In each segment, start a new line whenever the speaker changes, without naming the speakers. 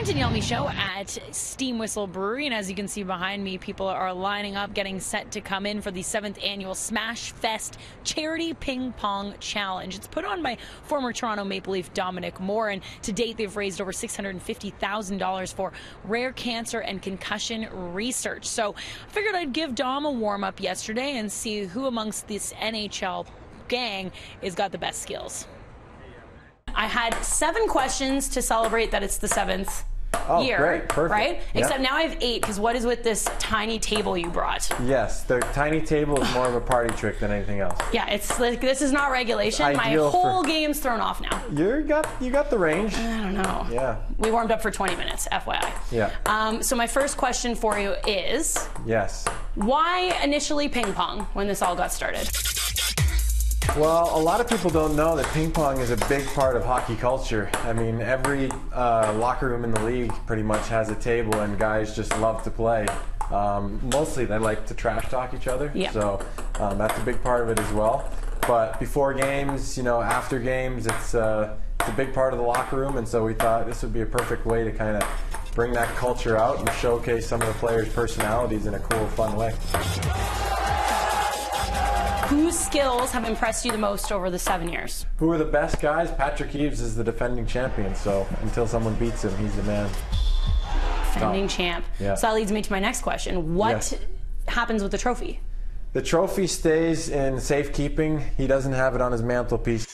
Danielle Michaud at Steam Whistle Brewery, and as you can see behind me, people are lining up, getting set to come in for the 7th annual Smashfest Charity Ping Pong Challenge. It's put on by former Toronto Maple Leaf Dominic Moore, and to date they've raised over $650,000 for rare cancer and concussion research. So I figured I'd give Dom a warm-up yesterday and see who amongst this NHL gang has got the best skills. I had 7 questions to celebrate that it's the 7th year,
great. Perfect.
Right?
Yeah.
Except now I have 8, because what is with this tiny table you brought?
Yes, the tiny table is more of a party trick than anything else.
Yeah, it's like, this is not regulation. My whole game's thrown off now.
You got the range.
I don't know.
Yeah.
We warmed up for 20 minutes, FYI.
Yeah.
So my first question for you is,
yes,
why initially ping pong when this all got started?
Well, a lot of people don't know that ping pong is a big part of hockey culture. I mean, every locker room in the league pretty much has a table, and guys just love to play. Mostly they like to trash talk each other, so that's a big part of it as well. But before games, after games, it's a big part of the locker room, and so we thought this would be a perfect way to kind of bring that culture out and showcase some of the players' personalities in a cool, fun way.
Whose skills have impressed you the most over the 7 years?
Who are the best guys? Patrick Eaves is the defending champion, so until someone beats him, he's the man.
Defending champ.
Yeah.
So that leads me to my next question. What happens with the trophy?
The trophy stays in safekeeping. He doesn't have it on his mantelpiece.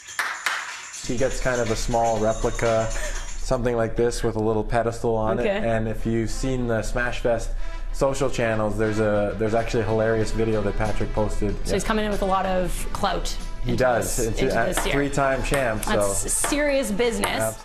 He gets kind of a small replica, something like this with a little pedestal on it. And if you've seen the Smashfest social channels, there's actually a hilarious video that Patrick posted.
So he's coming in with a lot of clout.
He does. It's a 3-time champ.
That's serious business.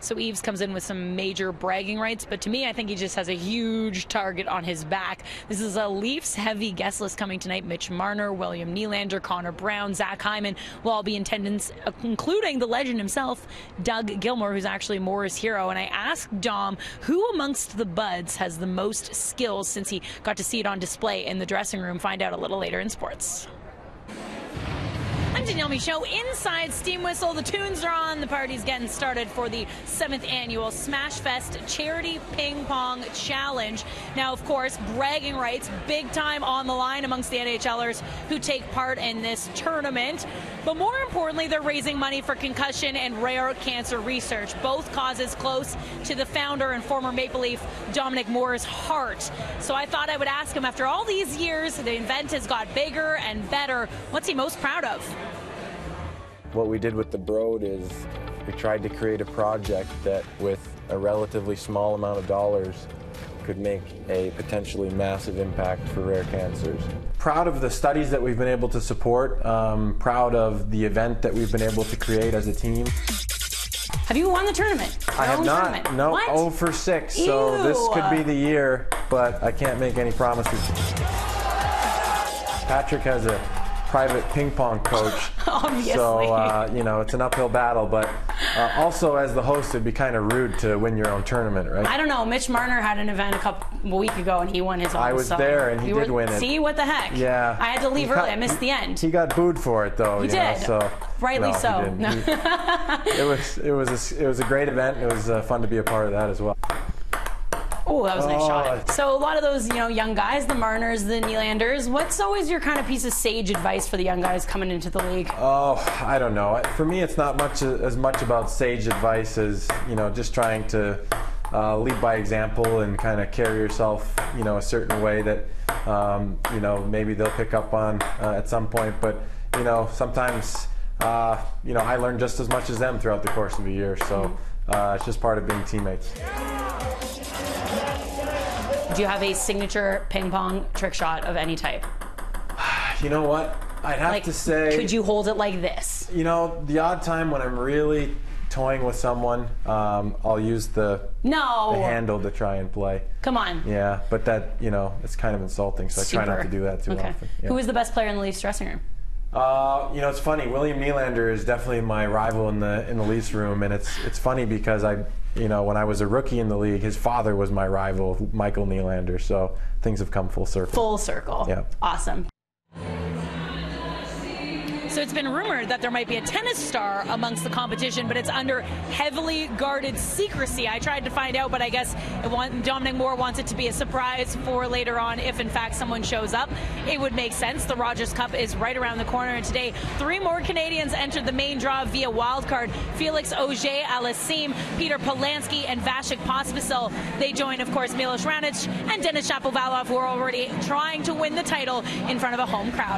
So Eaves comes in with some major bragging rights, but to me, I think he just has a huge target on his back. This is a Leafs-heavy guest list coming tonight. Mitch Marner, William Nylander, Connor Brown, Zach Hyman will all be in attendance, including the legend himself, Doug Gilmour, who's actually Moore's hero. And I asked Dom who amongst the buds has the most skills since he got to see it on display in the dressing room. Find out a little later in sports. I'm Danielle Michaud inside Steam Whistle. The tunes are on. The party's getting started for the 7th annual Smashfest Charity Ping Pong Challenge. Now, of course, bragging rights big time on the line amongst the NHLers who take part in this tournament. But more importantly, they're raising money for concussion and rare cancer research, both causes close to the founder and former Maple Leaf Dominic Moore's heart. So I thought I would ask him, after all these years, the event has got bigger and better. What's he most proud of?
What we did with the Broad is we tried to create a project that, with a relatively small amount of dollars, could make a potentially massive impact for rare cancers. Proud of the studies that we've been able to support, proud of the event that we've been able to create as a team.
Have you won the tournament?
I have not. No,
what?
0 for 6,
Ew.
so this could be the year, but I can't make any promises. Patrick has a private ping pong coach.
Obviously.
So, it's an uphill battle, but also as the host, it'd be kind of rude to win your own tournament, right?
I don't know. Mitch Marner had an event a week ago, and he won his own.
I was there, and he did win it.
See, what the heck?
Yeah.
I had to leave early. I missed the end.
He got booed for it, though.
He did.
So
rightly so.
He didn't. It was a great event. It was fun to be a part of that as well.
Oh, that was a nice shot. So a lot of those, young guys, the Marners, the Nylanders, what's always your kind of piece of sage advice for the young guys coming into the league? Oh,
I don't know. For me, it's not as much about sage advice as, just trying to lead by example and kind of carry yourself, a certain way that, maybe they'll pick up on at some point. But, sometimes, I learn just as much as them throughout the course of a year. So it's just part of being teammates.
Do you have a signature ping pong trick shot of any type?
You know what? I'd have to say...
Could you hold it like this?
The odd time when I'm really toying with someone, I'll use the handle to try and play.
Come on.
Yeah, but that, it's kind of insulting, so I try not to do that too often. Yeah.
Who is the best player in the Leafs dressing room?
It's funny. William Nylander is definitely my rival in the Leafs room, and it's funny because when I was a rookie in the league, his father was my rival, Michael Nylander. So things have come full circle.
Full circle.
Yeah.
Awesome. So it's been rumored that there might be a tennis star amongst the competition, but it's under heavily guarded secrecy. I tried to find out, but I guess Dominic Moore wants it to be a surprise for later on if in fact someone shows up. It would make sense. The Rogers Cup is right around the corner, and today 3 more Canadians entered the main draw via wildcard. Felix Auger-Aliassime, Peter Polansky, and Vasek Pospisil. They join, of course, Milos Raonic and Denis Shapovalov, who are already trying to win the title in front of a home crowd.